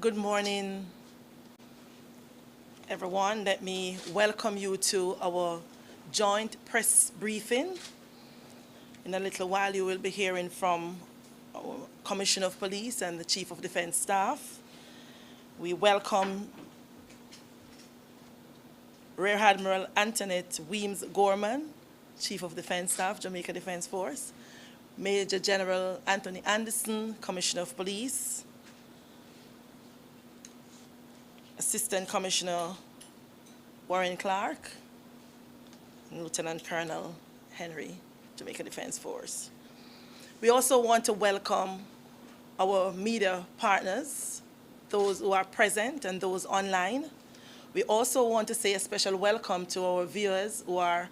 Good morning, everyone. Let me welcome you to our joint press briefing. In a little while, you will be hearing from our Commissioner of Police and the Chief of Defence Staff. We welcome Rear Admiral Antoinette Weems Gorman, Chief of Defence Staff, Jamaica Defence Force, Major General Anthony Anderson, Commissioner of Police, Assistant Commissioner Warren Clark, and Lieutenant Colonel Henry, Jamaica Defence Force. We also want to welcome our media partners, those who are present and those online. We also want to say a special welcome to our viewers who are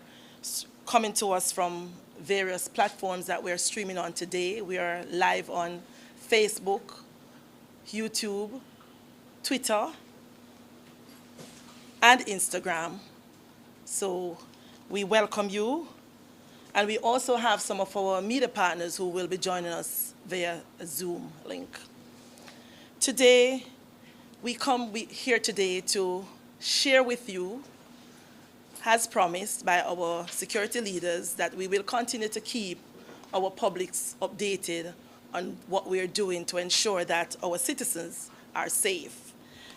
coming to us from various platforms that we're streaming on today. We are live on Facebook, YouTube, Twitter, and Instagram. So we welcome you. And we also have some of our media partners who will be joining us via a Zoom link. Today, we come here today to share with you, as promised by our security leaders, that we will continue to keep our publics updated on what we are doing to ensure that our citizens are safe.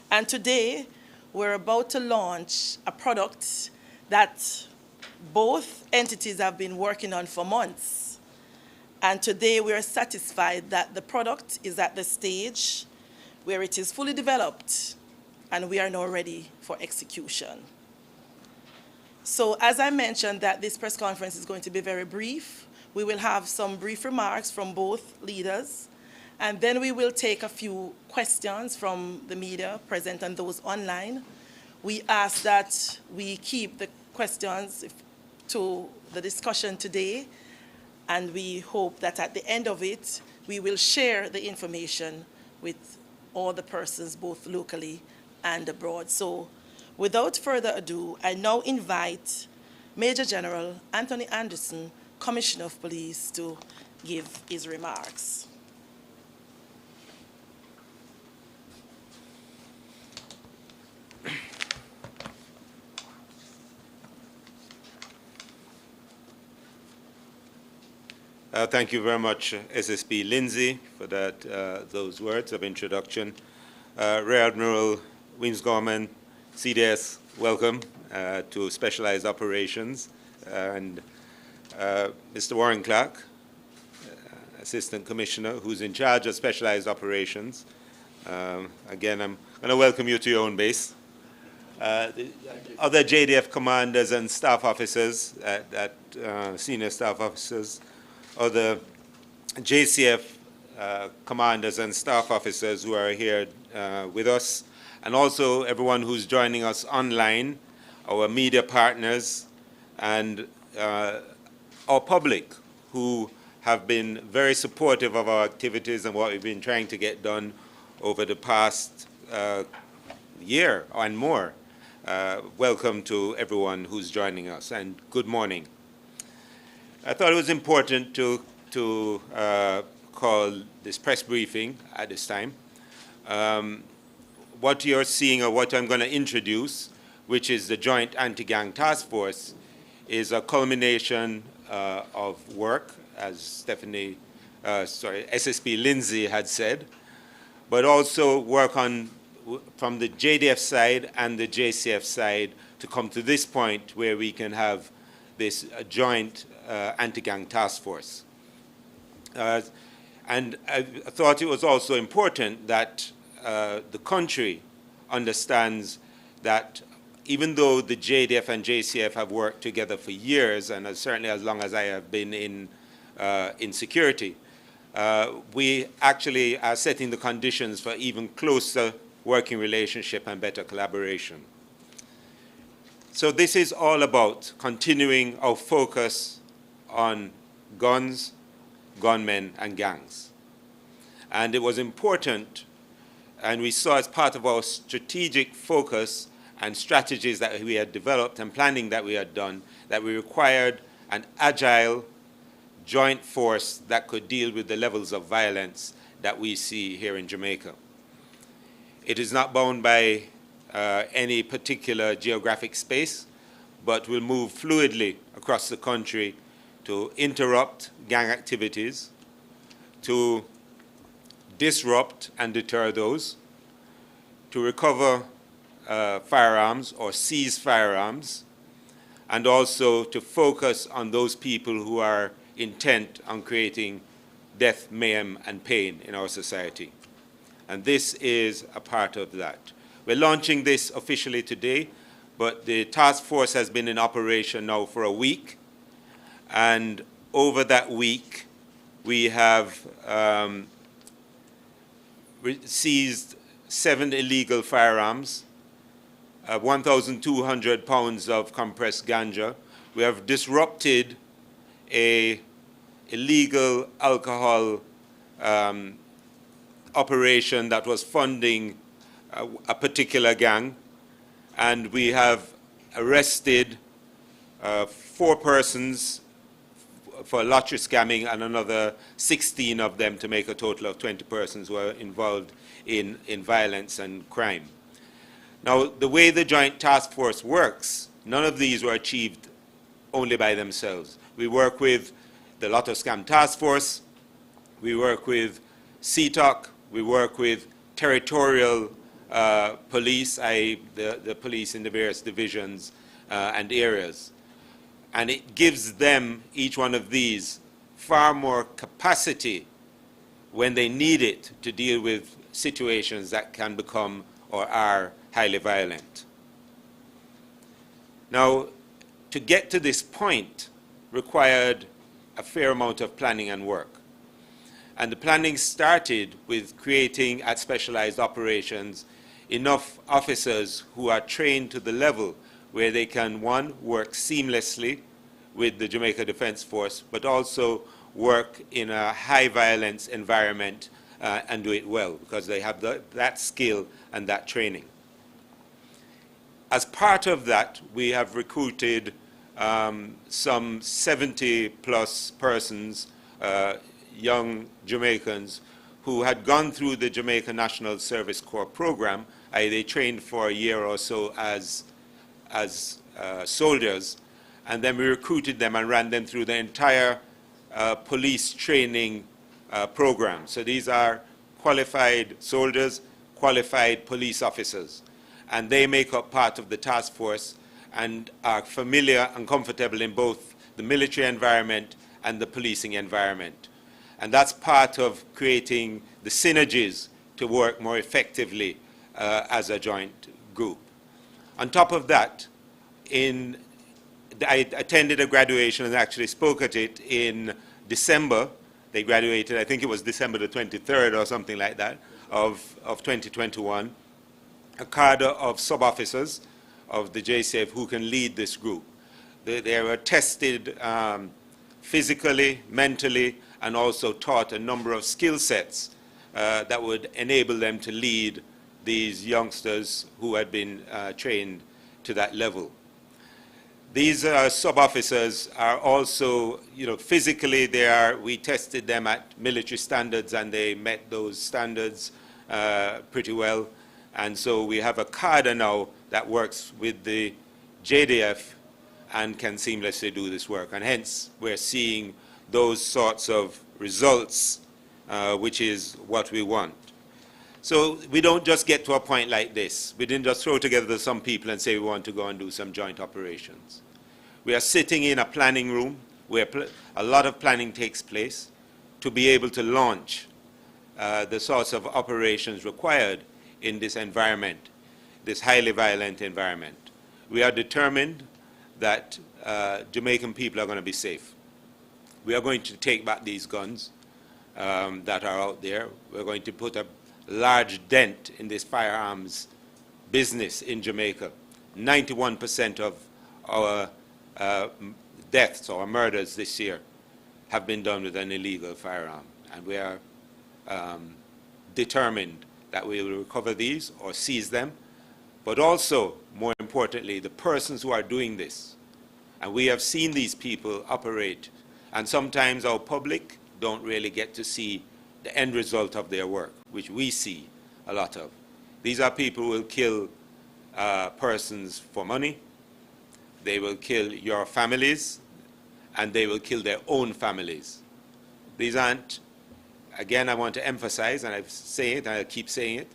And today, we're about to launch a product that both entities have been working on for months. And today we are satisfied that the product is at the stage where it is fully developed and we are now ready for execution. So as I mentioned that this press conference is going to be very brief, we will have some brief remarks from both leaders, and then we will take a few questions from the media present and those online. We ask that we keep the questions to the discussion today, and we hope that at the end of it, we will share the information with all the persons, both locally and abroad. So without further ado, I now invite Major General Anthony Anderson, Commissioner of Police, to give his remarks. Thank you very much, SSP Lindsay, for those words of introduction. Rear Admiral Weems Gorman, CDS, welcome to Specialized Operations. And Mr. Warren Clark, Assistant Commissioner, who's in charge of Specialized Operations. Again, I'm going to welcome you to your own base. The other JDF commanders and staff officers, senior staff officers, other JCF commanders and staff officers who are here with us, and also everyone who's joining us online, our media partners, and our public who have been very supportive of our activities and what we've been trying to get done over the past year and more. Welcome to everyone who's joining us, and good morning. I thought it was important to call this press briefing at this time. What you're seeing, or what I'm going to introduce, which is the Joint Anti-Gang Task Force, is a culmination of work, as SSP Lindsay had said, but also work on from the JDF side and the JCF side to come to this point where we can have this joint anti-gang task force. And I thought it was also important that the country understands that even though the JDF and JCF have worked together for years, and certainly as long as I have been in security, we actually are setting the conditions for even closer working relationship and better collaboration. So this is all about continuing our focus on guns, gunmen, and gangs. And it was important, and we saw as part of our strategic focus and strategies that we had developed and planning that we had done, that we required an agile joint force that could deal with the levels of violence that we see here in Jamaica. It is not bound by any particular geographic space, but will move fluidly across the country to interrupt gang activities, to disrupt and deter those, to recover firearms or seize firearms, and also to focus on those people who are intent on creating death, mayhem, and pain in our society. And this is a part of that. We're launching this officially today, but the task force has been in operation now for a week. And over that week, we have seized 7 illegal firearms, 1,200 pounds of compressed ganja. We have disrupted a illegal alcohol operation that was funding a particular gang, and we have arrested 4 persons for lottery scamming and another 16 of them to make a total of 20 persons who are involved in violence and crime. Now, the way the Joint Task Force works, none of these were achieved only by themselves. We work with the Lotto Scam Task Force, we work with CTOC, we work with territorial police, i.e. the police in the various divisions and areas. And it gives them, each one of these, far more capacity when they need it to deal with situations that can become or are highly violent. Now, to get to this point required a fair amount of planning and work. And the planning started with creating, at specialized operations, enough officers who are trained to the level where they can, one, work seamlessly with the Jamaica Defence Force, but also work in a high violence environment and do it well, because they have that skill and that training. As part of that, we have recruited some 70 plus persons, young Jamaicans, who had gone through the Jamaica National Service Corps program. They trained for a year or so as soldiers, and then we recruited them and ran them through the entire police training program. So these are qualified soldiers, qualified police officers, and they make up part of the task force and are familiar and comfortable in both the military environment and the policing environment. And that's part of creating the synergies to work more effectively as a joint group. On top of that, I attended a graduation and actually spoke at it in December. They graduated, I think it was December the 23rd or something like that, of 2021. A cadre of sub-officers of the JCF who can lead this group. They were tested physically, mentally, and also taught a number of skill sets that would enable them to lead these youngsters who had been trained to that level. These sub-officers are also, physically we tested them at military standards and they met those standards pretty well. And so we have a cadre now that works with the JDF and can seamlessly do this work. And hence, we're seeing those sorts of results, which is what we want. So we don't just get to a point like this. We didn't just throw together some people and say we want to go and do some joint operations. We are sitting in a planning room where a lot of planning takes place to be able to launch the sorts of operations required in this environment, this highly violent environment. We are determined that Jamaican people are going to be safe. We are going to take back these guns that are out there. We're going to put a large dent in this firearms business in Jamaica. 91% of our deaths or murders this year have been done with an illegal firearm. And we are determined that we will recover these or seize them, but also, more importantly, the persons who are doing this. And we have seen these people operate, and sometimes our public don't really get to see the end result of their work, which we see a lot of. These are people who will kill persons for money. They will kill your families, and they will kill their own families. These aren't, again, I want to emphasize, and I say it, and I keep saying it,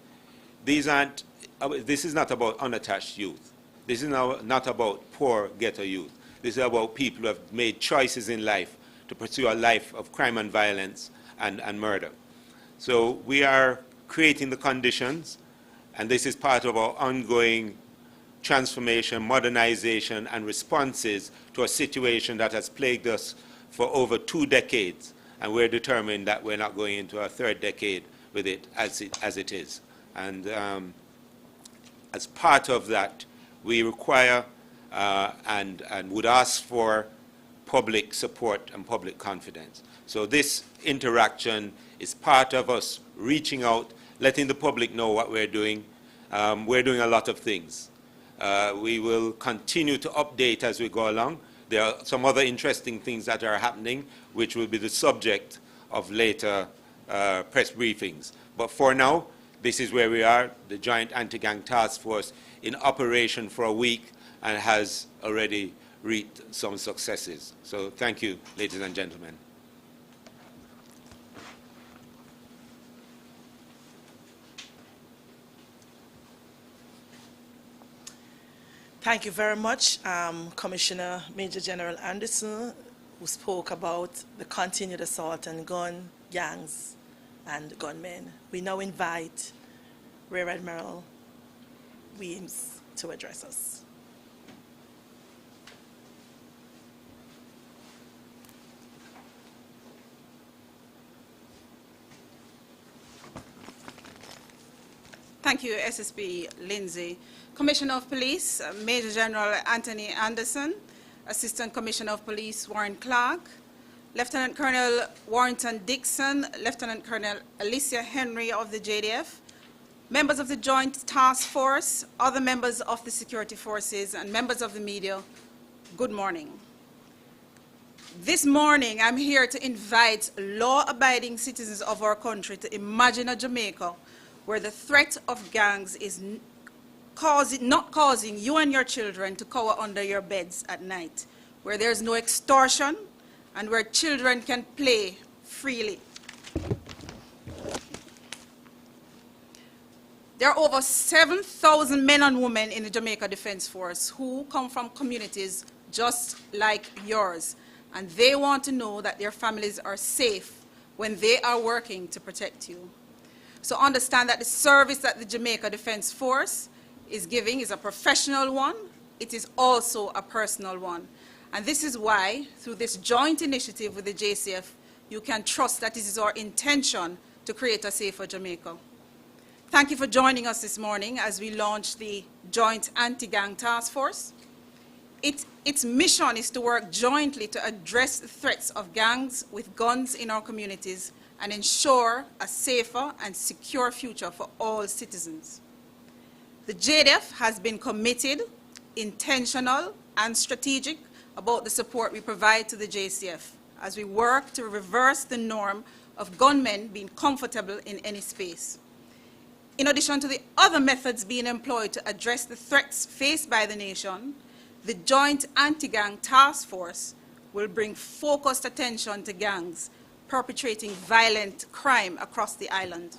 this is not about unattached youth. This is not about poor ghetto youth. This is about people who have made choices in life to pursue a life of crime and violence and murder. So we are creating the conditions, and this is part of our ongoing transformation, modernization, and responses to a situation that has plagued us for over 2 decades, and we're determined that we're not going into a 3rd decade with it as it is. And as part of that, we require and would ask for public support and public confidence. So this interaction is part of us reaching out, letting the public know what we're doing. We're doing a lot of things. We will continue to update as we go along. There are some other interesting things that are happening, which will be the subject of later press briefings. But for now, this is where we are, the Joint Anti-Gang Task Force in operation for a week and has already reaped some successes. So thank you, ladies and gentlemen. Thank you very much, Commissioner Major General Anderson, who spoke about the continued assault on gun gangs and gunmen. We now invite Rear Admiral Weems to address us. Thank you, SSP Lindsay. Commissioner of Police, Major General Anthony Anderson, Assistant Commissioner of Police Warren Clark, Lieutenant Colonel Warrington Dixon, Lieutenant Colonel Alicia Henry of the JDF, members of the Joint Task Force, other members of the security forces, and members of the media, good morning. This morning, I'm here to invite law-abiding citizens of our country to imagine a Jamaica where the threat of gangs is not causing you and your children to cower under your beds at night, where there's no extortion, and where children can play freely. There are over 7,000 men and women in the Jamaica Defence Force who come from communities just like yours, and they want to know that their families are safe when they are working to protect you. So understand that the service that the Jamaica Defence Force is giving is a professional one. It is also a personal one. And this is why, through this joint initiative with the JCF, you can trust that it is our intention to create a safer Jamaica. Thank you for joining us this morning as we launch the Joint Anti-Gang Task Force. Its mission is to work jointly to address the threats of gangs with guns in our communities and ensure a safer and secure future for all citizens. The JDF has been committed, intentional, and strategic about the support we provide to the JCF as we work to reverse the norm of gunmen being comfortable in any space. In addition to the other methods being employed to address the threats faced by the nation, the Joint Anti-Gang Task Force will bring focused attention to gangs perpetrating violent crime across the island.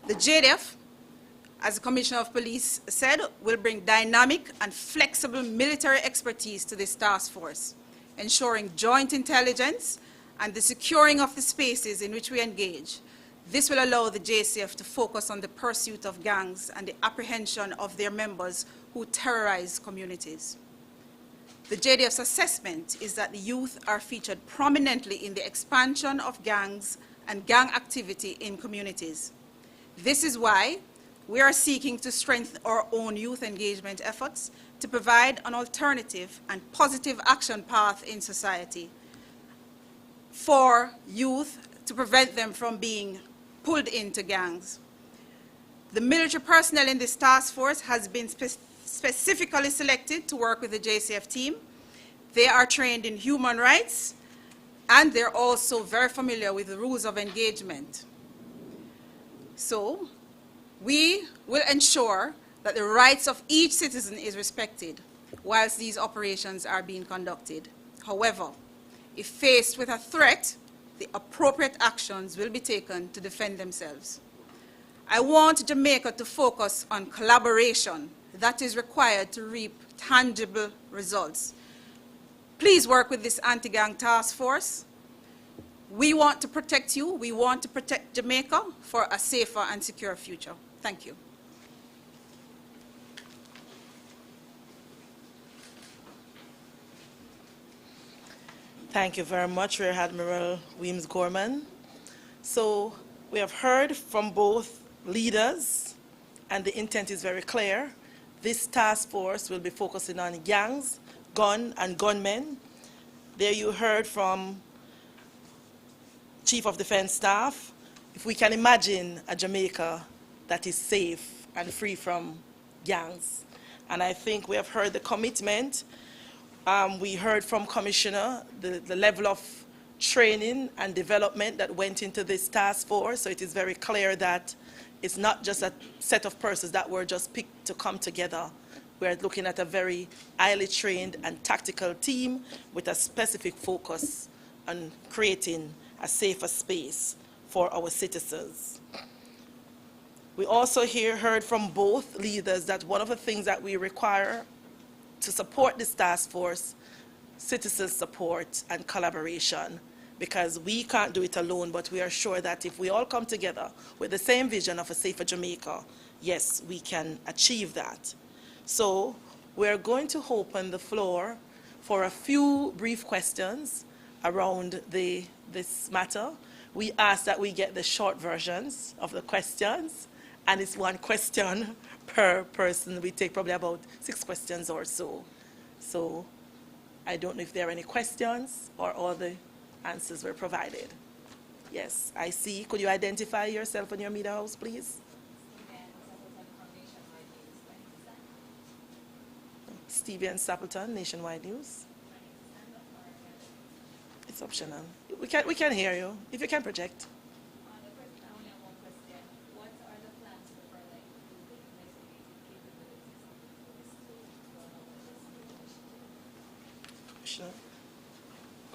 The JDF, as the Commissioner of Police said, will bring dynamic and flexible military expertise to this task force, ensuring joint intelligence and the securing of the spaces in which we engage. This will allow the JCF to focus on the pursuit of gangs and the apprehension of their members who terrorize communities. The JDF's assessment is that the youth are featured prominently in the expansion of gangs and gang activity in communities. This is why we are seeking to strengthen our own youth engagement efforts to provide an alternative and positive action path in society for youth to prevent them from being pulled into gangs. The military personnel in this task force has been specifically selected to work with the JCF team. They are trained in human rights, and they're also very familiar with the rules of engagement. So, We will ensure that the rights of each citizen is respected whilst these operations are being conducted. However, if faced with a threat, the appropriate actions will be taken to defend themselves. I want Jamaica to focus on collaboration that is required to reap tangible results. Please work with this anti-gang task force. We want to protect you. We want to protect Jamaica for a safer and secure future. Thank you. Thank you very much, Rear Admiral Weems Gorman. So we have heard from both leaders, and the intent is very clear. This task force will be focusing on gangs, gun and gunmen. There you heard from Chief of Defense Staff. If we can imagine a Jamaica that is safe and free from gangs. And I think we have heard the commitment. We heard from Commissioner the level of training and development that went into this task force. So it is very clear that it's not just a set of persons that were just picked to come together. We're looking at a very highly trained and tactical team with a specific focus on creating a safer space for our citizens. We also heard from both leaders that one of the things that we require to support this task force, citizen support and collaboration, because we can't do it alone, but we are sure that if we all come together with the same vision of a safer Jamaica, yes, we can achieve that. So we're going to open the floor for a few brief questions around this matter. We ask that we get the short versions of the questions, and it's one question per person. We take probably about 6 questions or so. So I don't know if there are any questions or all the answers were provided. Yes, I see. Could you identify yourself and your media house, please? Steven Sapleton, Nationwide News. It's optional. We can hear you, if you can project.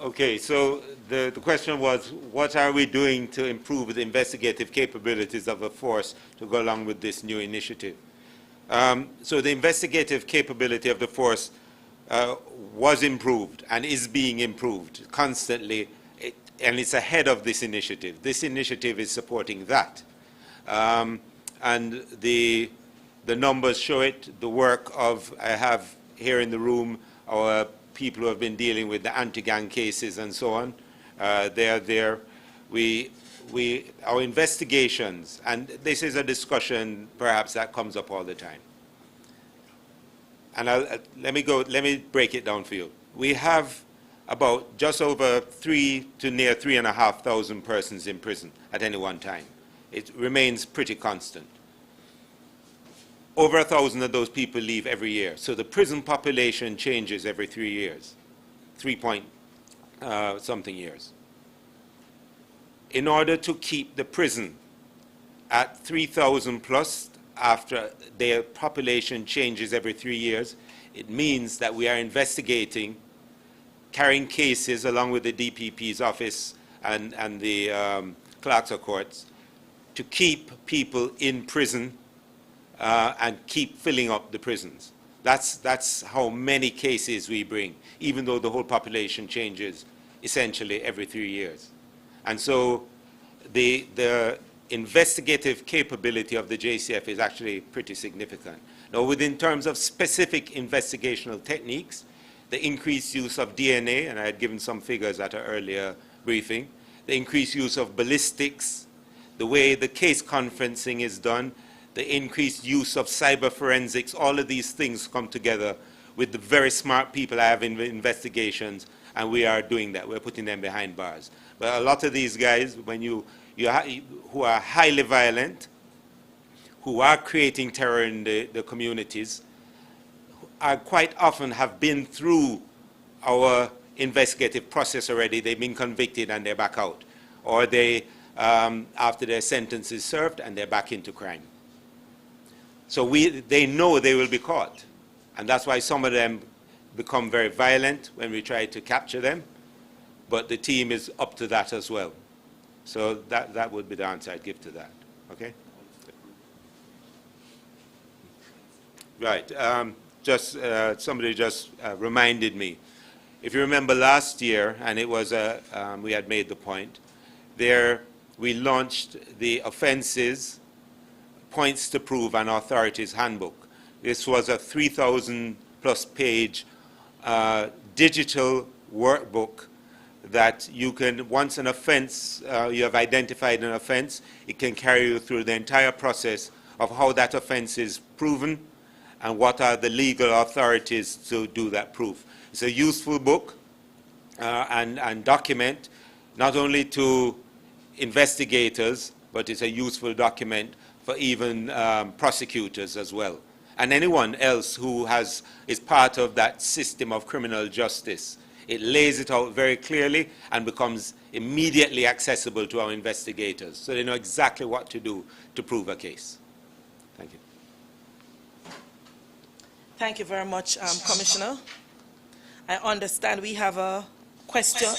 Okay, so the question was, what are we doing to improve the investigative capabilities of the force to go along with this new initiative? So the investigative capability of the force was improved and is being improved constantly, and it's ahead of this initiative. This initiative is supporting that. And the numbers show it. The work of, I have here in the room our people who have been dealing with the anti-gang cases and so on. They are there. Our investigations, and this is a discussion perhaps that comes up all the time. And let me break it down for you. We have about just over 3 to near 3,500 persons in prison at any one time. It remains pretty constant. Over 1,000 of those people leave every year. So the prison population changes every 3 years, 3-point-something years. In order to keep the prison at 3,000 plus after their population changes every 3 years, it means that we are investigating, carrying cases along with the DPP's office and the clerks of courts to keep people in prison and keep filling up the prisons. That's how many cases we bring, even though the whole population changes essentially every 3 years. And so the investigative capability of the JCF is actually pretty significant. Now, within terms of specific investigational techniques, the increased use of DNA, and I had given some figures at an earlier briefing, the increased use of ballistics, the way the case conferencing is done, the increased use of cyber forensics, all of these things come together with the very smart people I have in investigations, and we are doing that. We're putting them behind bars. But a lot of these guys, when who are highly violent, who are creating terror in the communities, are quite often have been through our investigative process already. They've been convicted and they're back out. Or they, after their sentence is served, and they're back into crime. So they know they will be caught. And that's why some of them become very violent when we try to capture them. But the team is up to that as well. So that would be the answer I'd give to that. Okay? Right. Somebody just reminded me. If you remember last year, and it was we had made the point, there we launched the offences, points to prove, and authorities handbook. This was a 3,000+ page digital workbook that you can, once an offense, you have identified an offense, it can carry you through the entire process of how that offense is proven and what are the legal authorities to do that proof. It's a useful book and document, not only to investigators, but it's a useful document for even prosecutors as well, and anyone else who is part of that system of criminal justice. It lays it out very clearly and becomes immediately accessible to our investigators, so they know exactly what to do to prove a case. Thank you. Thank you very much, Commissioner. I understand we have a question.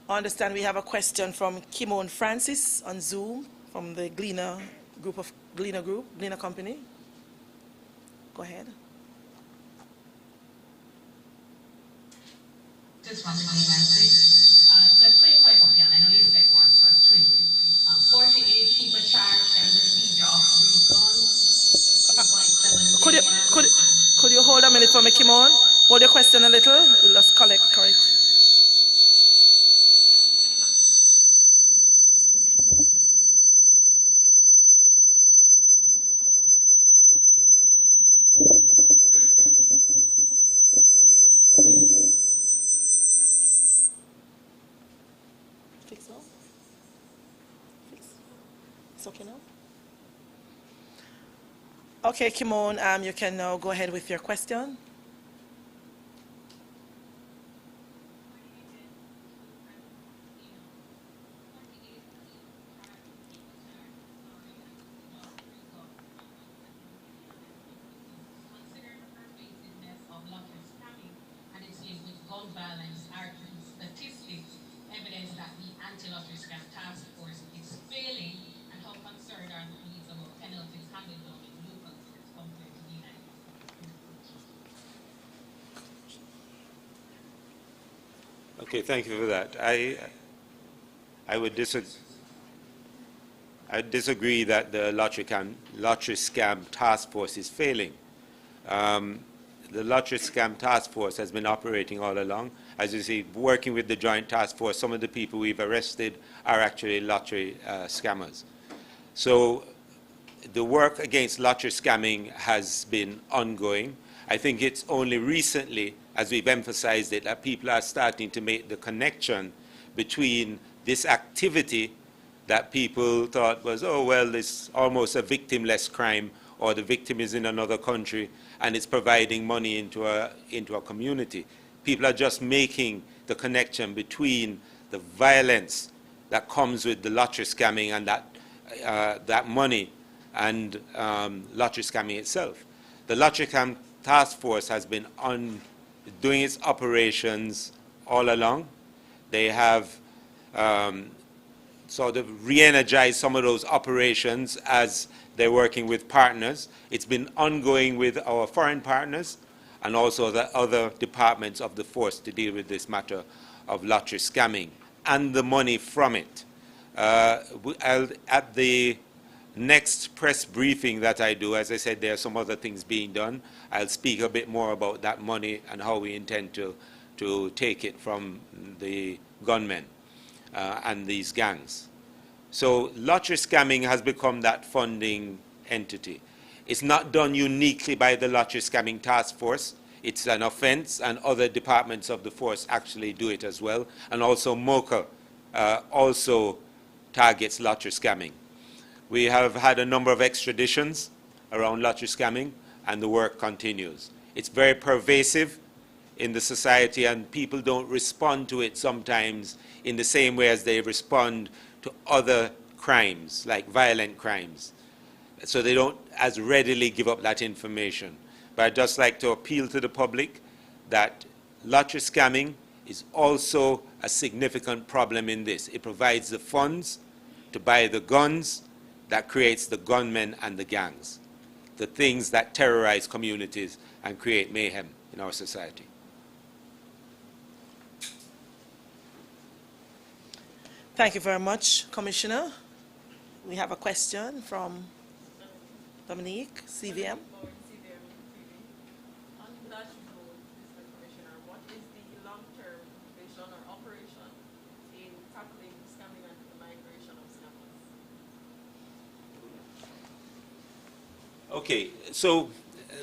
I understand we have a question from Kimon Francis on Zoom from the Gleaner Company. Go ahead. Just one comment, please. It's a twin question. I know you said one, so it's twin. 48 people charged and the seizure of 3 guns. Could you hold a minute for me, Kimon? Hold your question a little. Let's correct. Fix now? It's okay now? Okay, Kimon, you can now go ahead with your question. Violence, arguments, statistics, evidence that the anti-lottery scam task force is failing, and how concerned are the police about penalties handed down in local courts compared to the United States? Okay, thank you for that. I would disagree that the lottery scam task force is failing. The lottery scam task force has been operating all along. As you see, working with the joint task force, some of the people we've arrested are actually lottery scammers. So the work against lottery scamming has been ongoing. I think it's only recently, as we've emphasized it, that people are starting to make the connection between this activity that people thought was, oh, well, it's almost a victimless crime, or the victim is in another country, and it's providing money into a community. People are just making the connection between the violence that comes with the lottery scamming and that money and lottery scamming itself. The lottery scam task force has been doing its operations all along. They have sort of re-energized some of those operations as they're working with partners. It's been ongoing with our foreign partners and also the other departments of the force to deal with this matter of lottery scamming and the money from it. At the next press briefing that I do, as I said, there are some other things being done. I'll speak a bit more about that money and how we intend to take it from the gunmen and these gangs. So lottery scamming has become that funding entity. It's not done uniquely by the lottery scamming task force. It's an offense, and other departments of the force actually do it as well. And also MOCA also targets lottery scamming. We have had a number of extraditions around lottery scamming, and the work continues. It's very pervasive. in the society, and people don't respond to it sometimes in the same way as they respond to other crimes, like violent crimes. So they don't as readily give up that information. But I'd just like to appeal to the public that lottery scamming is also a significant problem in this. It provides the funds to buy the guns that creates the gunmen and the gangs, the things that terrorize communities and create mayhem in our society. Thank you very much, Commissioner. We have a question from Dominique, CVM. Okay, so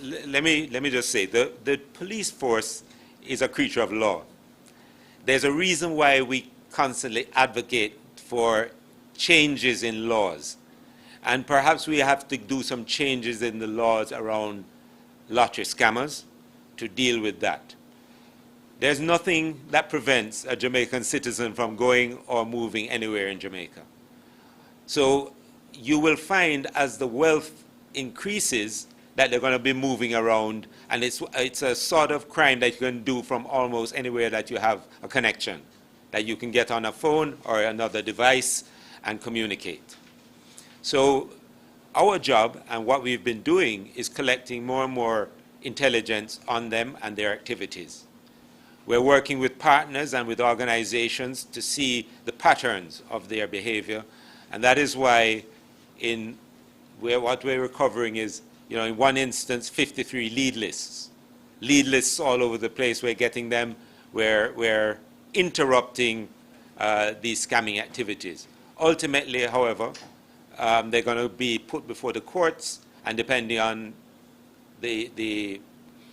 let me just say, the police force is a creature of law. There's a reason why we constantly advocate for changes in laws. And perhaps we have to do some changes in the laws around lottery scammers to deal with that. There's nothing that prevents a Jamaican citizen from going or moving anywhere in Jamaica. So you will find as the wealth increases that they're going to be moving around, and it's a sort of crime that you can do from almost anywhere that you have a connection, that you can get on a phone or another device and communicate. So our job and what we've been doing is collecting more and more intelligence on them and their activities. We're working with partners and with organizations to see the patterns of their behavior, and that is why what we're recovering is, in one instance, 53 lead lists. Lead lists all over the place. We're getting them. We're interrupting these scamming activities. Ultimately, however, they're going to be put before the courts, and depending on the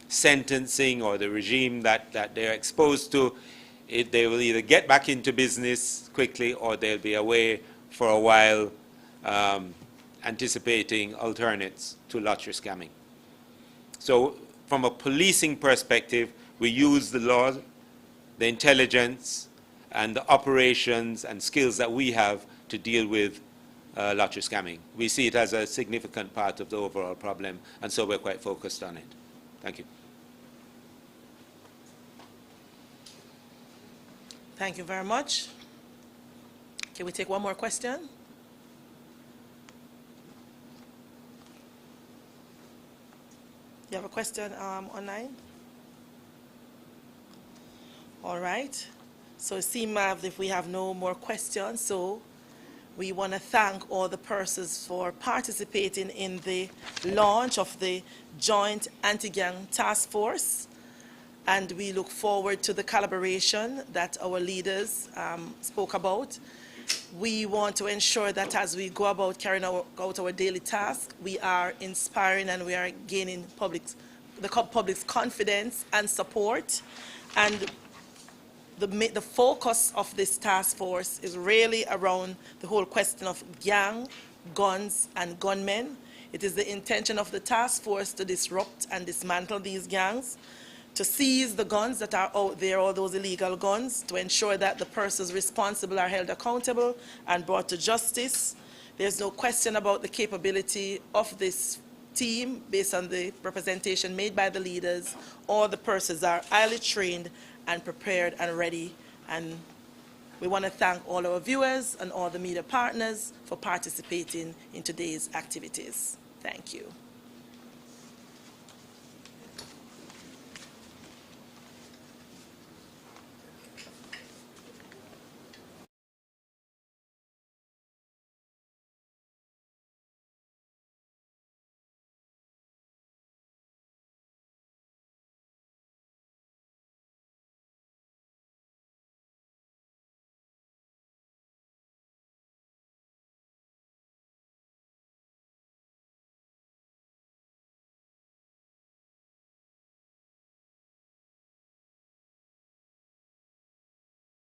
sentencing or the regime that they're exposed to, they will either get back into business quickly or they'll be away for a while, anticipating alternates to lottery scamming. So from a policing perspective, we use the law, the intelligence, and the operations and skills that we have to deal with lottery scamming. We see it as a significant part of the overall problem, and so we're quite focused on it. Thank you. Thank you very much. Can we take one more question? You have a question online? All right. So it seems if we have no more questions, so we want to thank all the persons for participating in the launch of the Joint Anti-Gang Task Force. And we look forward to the collaboration that our leaders spoke about. We want to ensure that as we go about carrying out our daily task, we are inspiring and we are gaining the public's confidence and support. And the focus of this task force is really around the whole question of gang, guns, and gunmen. It is the intention of the task force to disrupt and dismantle these gangs, to seize the guns that are out there, all those illegal guns, to ensure that the persons responsible are held accountable and brought to justice. There's no question about the capability of this team based on the representation made by the leaders. All the persons are highly trained and prepared and ready. And we want to thank all our viewers and all the media partners for participating in today's activities. Thank you.